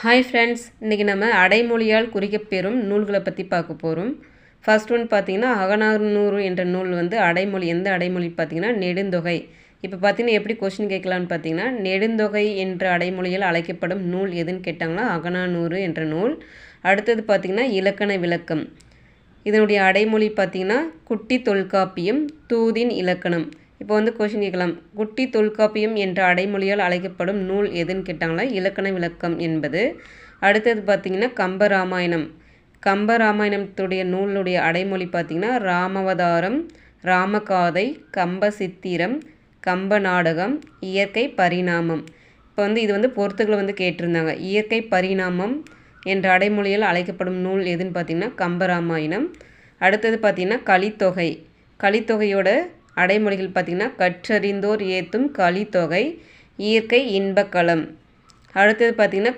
Hi friends, இன்றைக்கி நம்ம அடைமொழியால் குறிக்கப்பெறும் நூல்களை பற்றி பார்க்க போகிறோம். ஃபர்ஸ்ட் ஒன் பார்த்திங்கன்னா அகநானூறு என்ற நூல் வந்து அடைமொழி. எந்த அடைமொழி பார்த்திங்கன்னா நெடுந்தொகை. இப்போ பார்த்திங்கன்னா எப்படி கொஸ்டின் கேட்கலான்னு பார்த்திங்கன்னா, நெடுந்தொகை என்ற அடைமொழியால் அழைக்கப்படும் நூல் எதுன்னு கேட்டாங்கன்னா அகநானூறு என்ற நூல். அடுத்தது பார்த்திங்கன்னா இலக்கண விளக்கம். இதனுடைய அடைமொழி பார்த்திங்கன்னா குட்டி தொல்காப்பியம், தூதின் இலக்கணம். இப்போ வந்து கொஷின் கேட்கலாம், குட்டி தொல்காப்பியம் என்ற அடைமொழியால் அழைக்கப்படும் நூல் எதுன்னு கேட்டாங்களா இலக்கண விளக்கம் என்பது. அடுத்தது பார்த்திங்கன்னா கம்பராமாயணம். கம்பராமாயணத்துடைய நூலுடைய அடைமொழி பார்த்திங்கன்னா ராமவதாரம், ராமகாதை, கம்பசித்திரம், கம்ப நாடகம், இயற்கை பரிணாமம். இப்போ வந்து இது வந்து பொறுத்துக்களை வந்து கேட்டிருந்தாங்க. இயற்கை பரிணாமம் என்ற அடைமொழியால் அழைக்கப்படும் நூல் எதுன்னு பார்த்திங்கன்னா கம்பராமாயணம். அடுத்தது பார்த்திங்கன்னா கலித்தொகை. கலித்தொகையோட அடைமொழிகள் பார்த்திங்கன்னா கற்றறிந்தோர் ஏத்தும் கலித்தொகை, இயற்கை இன்பக்களம். அடுத்தது பார்த்திங்கன்னா